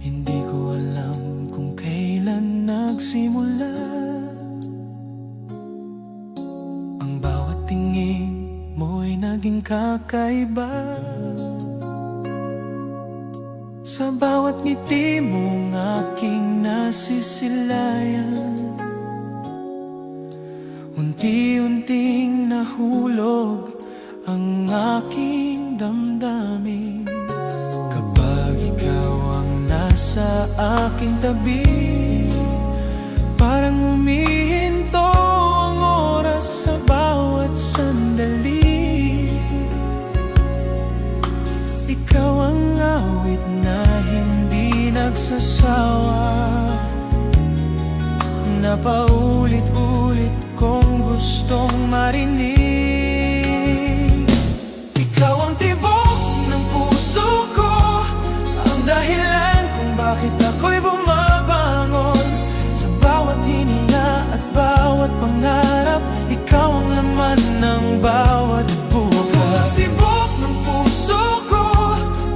Hindi ko alam kung kailan nagsimula ang bawat tingin mo'y naging kakaiba. Sa bawat ngiti mong aking nasisilayan, unti-unting nahulog ang aking damdamin. Kapag ikaw ang nasa aking tabi, parang humihinto ang oras sa bawat sandali. Ikaw ang awit na hindi nagsasawa, na paulit-ulit kong gustong marinig. Ikaw ang tibok ng puso ko, ang dahilan kung bakit ako'y bumabangon. Sa bawat hininga at bawat pangarap, ikaw ang laman ng bawat bukas. Ang tibok ng puso ko,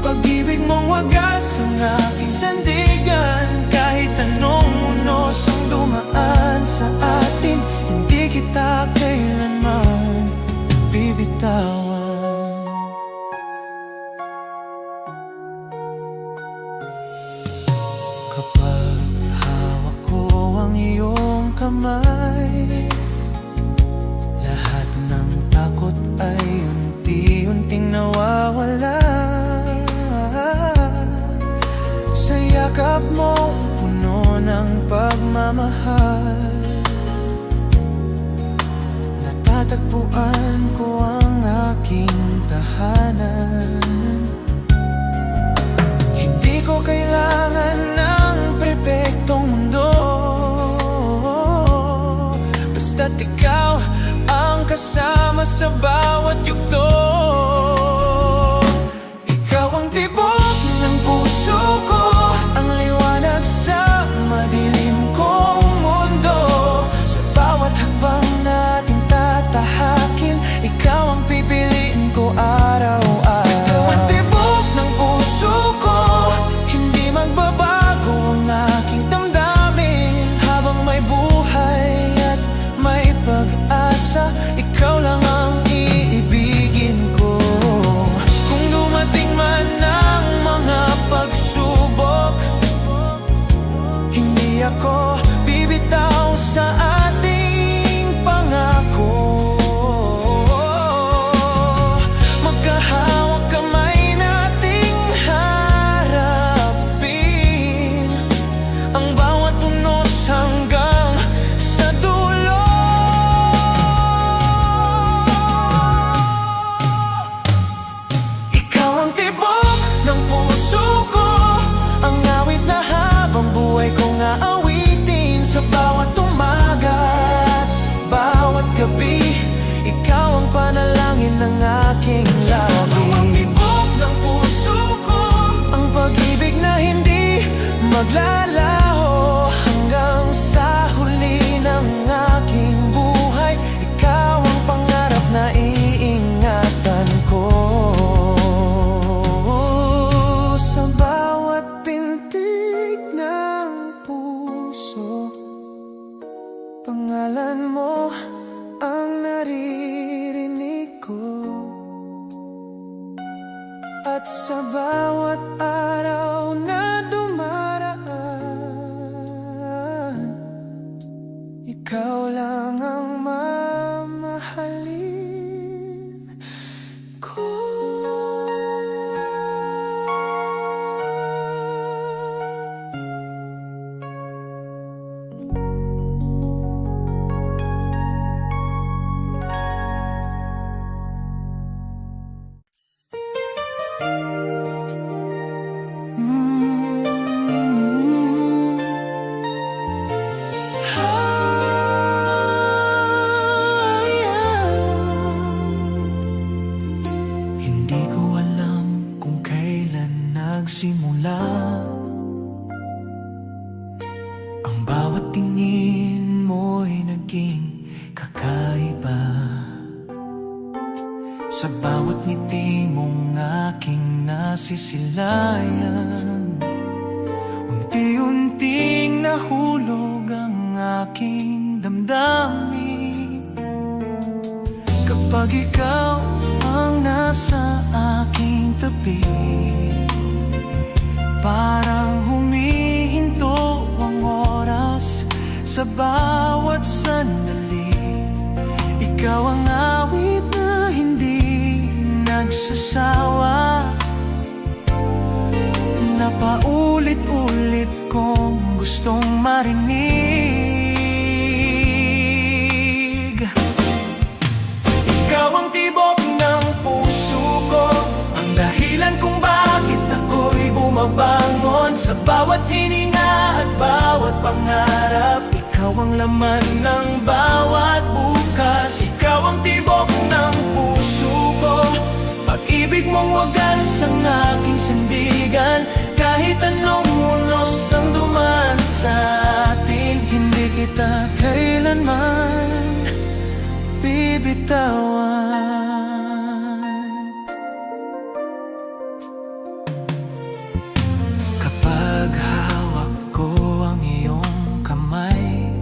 pag-ibig mong wagas ang aking sandigan. Kahit anong unos ang dumaan sa atin, hindi kita kailanman bibitawan. Kapag hawak ko ang iyong kamay, lahat ng takot ay unti-unting nawawala. Sa yakap mo puno ng pagmamahal, natatagpuan ko ang aking tahanan. Hindi ko kailangan ng perpektong mundo, basta't ikaw ang kasama sa bawat yugto. Ikaw ang tibok ng puso ko, ang liwanag sa madilim kong mundo. Sa bawat hakbang natin tatahakin, ikaw ang pipiliin ko araw-araw. Ikaw ang tibok ng puso ko, hindi magbabago ang aking damdamin. Habang may buhay at may pag-asa, ikaw lang ang iibigin ko. Kung dumating man ang mga pagsubok, hindi ako bibitaw sa ating pangako. Magkahawak kamay nating harapin ang bawat unos hanggang sa dulo. Ikaw ang tibok ng puso ko, ang awit na habang buhay kong aawitin. Sa bawat umaga at bawat gabi, ikaw ang panalangin ng aking labi. Ikaw ang tibok ng puso ko, ang pag-ibig na hindi maglalaho hanggang sa huli ng aking buhay. Ikaw ang pangarap na iingatan ko. Sa bawat pintig ng puso, pangalan mo ang naririnig ko. At sa bawat araw na dumaraan, ikaw lang ang mamahalin ko. Hindi ko alam kung kailan nagsimula ang bawat tingin mo'y naging kakaiba. Sa bawat ngiti mong aking nasisilayan, ikaw ang nasa aking tabi. Parang humihinto ang oras sa bawat sandali. Ikaw ang awit na hindi nagsasawa, na paulit-ulit kong gustong marinig. Ikaw ang tibok ng puso ko, ang dahilan kung bakit ako'y bumabangon. Sa bawat hininga at bawat pangarap, ikaw ang laman ng bawat bukas. Ikaw ang tibok ng puso ko, pag-ibig mong wagas ang aking sandigan. Kahit anong unos ang duman sa atin, hindi kita kailanman bibitawan. Kapag hawak ko ang iyong kamay,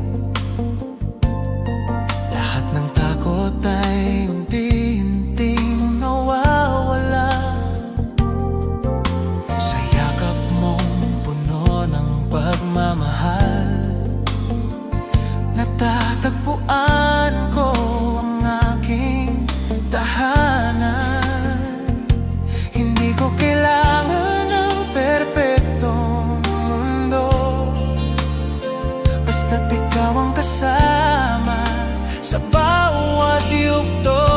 lahat ng takot ay unti-unting nawawala. Sa yakap mong puno ng pagmamahal, natatagpuan ko ang aking tahanan. Hindi ko kailangan ng perpektong mundo, basta't ikaw ang kasama sa bawat yugto.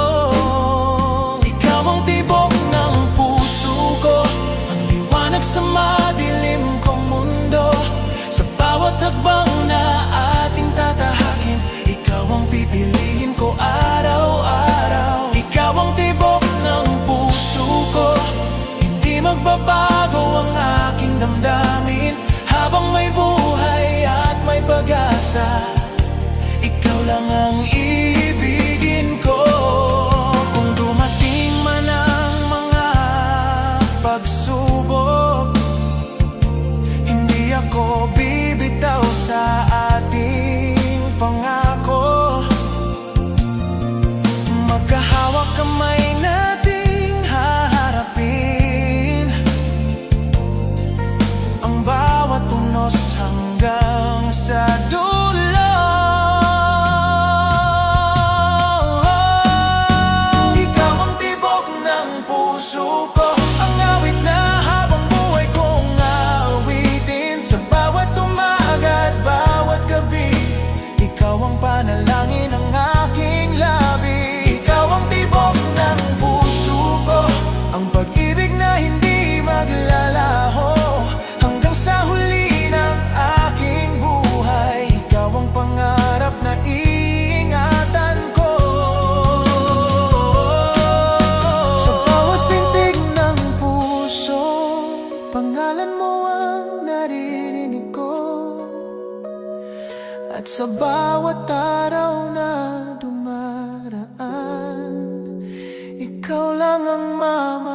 Ikaw ang tibok ng puso ko, ang liwanag sa madilim kong mundo. Sa bawat hakbang na ating tatahakin, ikaw ang pipiliin ko araw-araw. Ikaw ang tibok ng puso ko, hindi magbabago ang aking damdamin. Habang may buhay at may pag-asa, ikaw lang ang iibigin ko. Kung dumating man ang mga pagsubok, hindi ako bibitaw sa ating pangako. Magkahawak kamay nating haharapin ang bawat unos hanggang sa dulo. Ikaw ang tibok ng puso ko, ang awit na habang buhay kong awitin. Sa bawat umaga at bawat gabi, ikaw ang panalangin ng aking labi. Ikaw ang tibok ng puso ko, ang pag-ibig na hindi maglalaho hanggang sa huli ng aking buhay. Ikaw ang pangarap na iingatan ko. Sa bawat pintig ng puso, pangalan mo ang naririnig ko. At sa bawat araw na dumaraan, ikaw lang ang mama